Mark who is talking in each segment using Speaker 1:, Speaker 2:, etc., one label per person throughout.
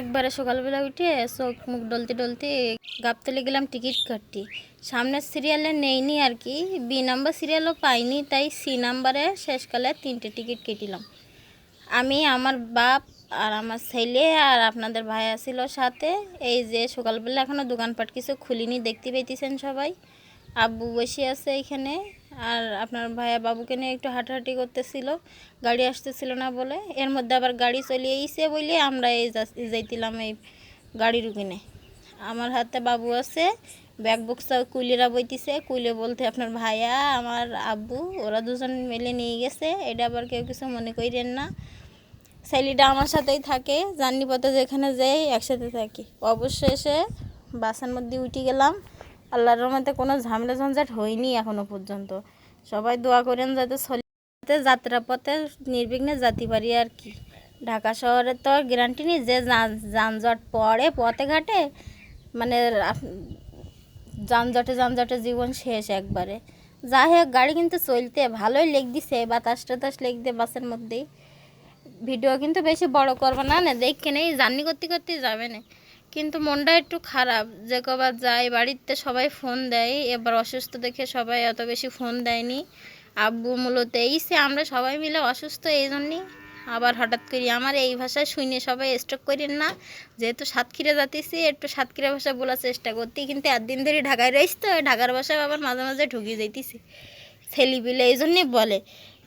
Speaker 1: একবারে সকালবেলা উঠে চোখ মুখ ডলতে ডলতে গাবতলে গেলাম টিকিট কাটতে। সামনের সিরিয়ালে নেইনি আর কি, বি নাম্বার সিরিয়ালও পাইনি, তাই সি নাম্বারে শেষকালে 3টে টিকিট কেটিলাম। আমি, আমার বাপ আর আমার ছেলে আর আপনাদের ভাই আসিল সাথে। এই যে সকালবেলা এখনও দোকানপাট কিছু খুলিনি, দেখতে পেয়েছেন সবাই। আব্বু বসে আছে এইখানে, আর আপনার ভাইয়া বাবুকে নিয়ে একটু হাঁটাহাঁটি করতেছিল, গাড়ি আসতেছিল না বলে। এর মধ্যে আবার গাড়ি চলে এসে বলে আমরা এই যাইতিলাম এই গাড়ির কিনে। আমার হাতে বাবু আছে, ব্যাগ বক্সা কুইলেরা বইতেছে। কুইলে বলতে আপনার ভাইয়া আমার আব্বু ওরা দুজন মিলে নিয়ে গেছে। এটা আবার কেউ কিছু মনে করেন না, ছেলেটা আমার সাথেই থাকে, জার্নি পথে যেখানে যাই একসাথে থাকি। অবশ্যই এসে বাসের মধ্যে উঠে গেলাম। আল্লাহর রহমতে কোনো ঝামেলা ঝঞ্ঝাট হয়নি এখনো পর্যন্ত। সবাই দোয়া করেন যাতে চলতে যাত্রাপথে নির্বিঘ্নে যেতে পারি আর কি। ঢাকা শহরে তো গ্যারান্টি নেই, যে যানজট পড়ে পথে ঘাটে, মানে যানজটে জীবন শেষ একবারে। যাই হোক, গাড়ি কিন্তু চলতে ভালোই লেগ দিছে, বাতাস টাতাস লেগ দিয়ে বাসের মধ্যেই। ভিডিও কিন্তু বেশি বড় করবো না, দেখে নেই, জার্নি করতে করতে যাবে না। কিন্তু মনটা একটু খারাপ, যে কবার যাই বাড়িতে সবাই ফোন দেয়, এবার অসুস্থ দেখে সবাই এত বেশি ফোন দেয়নি। আব্বু মূলত এইসে আমরা সবাই মিলে অসুস্থ, এই জন্যই আবার হঠাৎ করে আমার এই ভাষায় শুনে সবাই স্ট্রোক করেন না। যেহেতু সাতক্ষীরা যাতেছি, একটু সাতক্ষীরা ভাষা বলার চেষ্টা করতে, কিন্তু একদিন ধরে ঢাকায় রয়েছি তো ঢাকার ভাষায় আবার মাঝে মাঝে ঢুকিয়ে যাইতেছি ছেলেপিলে। এই জন্যই বলে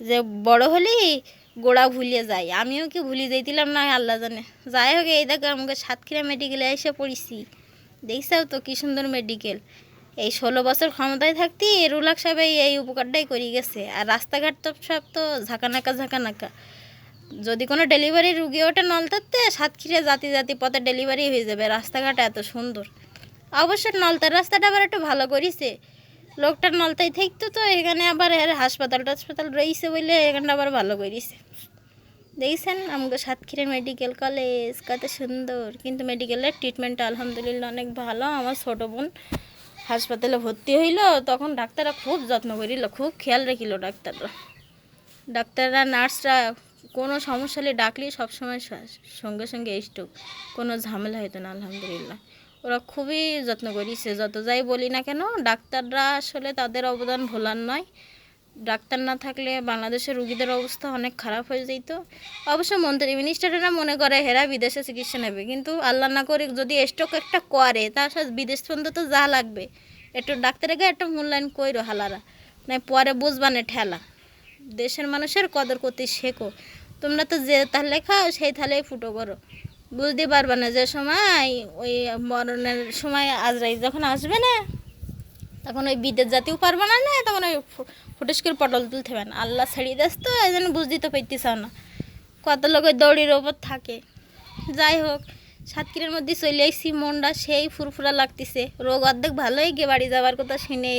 Speaker 1: যে বড় হলেই গোড়া ভুলিয়ে যায়, আমিও কি ভুলে যাইতিলাম না আল্লাহ জানে। যাই হোক, এই দেখো আমাকে সাতক্ষীরা মেডিকেলে এসে পড়েছি। দেখছাও তো কি সুন্দর মেডিকেল। এই 16 বছর ক্ষমতায় থাকতে রুলাক সাহেব এই উপকারটাই করে গেছে। আর রাস্তাঘাট তো সব তো ঝাঁকানাকা। যদি কোনো ডেলিভারি রুগী ওঠে নলতাতে, সাতক্ষীরা জাতি পথে ডেলিভারি হয়ে যাবে। রাস্তাঘাট এত সুন্দর। অবশ্য নলতার রাস্তাটা আবার একটু ভালো করেছে। লোকটার নলতাই থাকতো তো, এখানে আবার হাসপাতাল রয়েছে বলে এখানটা আবার ভালো করেছে। দেখছেন আমাকে সাতক্ষীরা মেডিকেল কলেজ কত সুন্দর। কিন্তু মেডিকেলের ট্রিটমেন্টটা আলহামদুলিল্লাহ অনেক ভালো। আমার ছোটো বোন হাসপাতালে ভর্তি হইল, তখন ডাক্তাররা খুব যত্ন করিল, খুব খেয়াল রাখিল ডাক্তাররা নার্সরা। কোনো সমস্যা হলে ডাকলে সবসময় সঙ্গে সঙ্গে স্ট্রোক, কোনো ঝামেলা হতো না আলহামদুলিল্লাহ। ওরা খুবই যত্ন করেছে, যত যাই বলি না কেন। ডাক্তাররা আসলে তাদের অবদান ভোলার নয়। ডাক্তার না থাকলে বাংলাদেশের রুগীদের অবস্থা অনেক খারাপ হয়ে যেত। অবশ্য মন্ত্রী মিনিস্টাররা মনে করে হেরা বিদেশে চিকিৎসা নেবে, কিন্তু আল্লাহ না করে যদি স্ট্রোক একটা করে, তার সাথে বিদেশ পর্যন্ত তো যা লাগবে। একটু ডাক্তারকে একটা মূল্যায়ন কইরো হালারা, নাই পরে বুঝবানে ঠেলা। দেশের মানুষের কদর করতে শেখো। তোমরা তো যে তাহলে খাও সেই তাহলেই ফুটো করো, বুঝতে পারবে না যে সময় ওই মরণের সময় আজরাইল যখন আসবে না, তখন ওই বিদেশ জাতিও পারবে না, তখন ওই ফুটুস করে পটল তুলতে হবে না। আল্লাহ ছাড়িয়ে দেস তো, এই জন্য বুঝতে তো পারতেছাও না। কত লোকের দৌড়ির ওপর থাকে। যাই হোক, সাতক্ষীরার মধ্যে চলে আসছি, মনটা সেই ফুরফুরা লাগতেছে। রোগ অর্ধেক ভালোই গিয়ে বাড়ি যাওয়ার কথা শুনে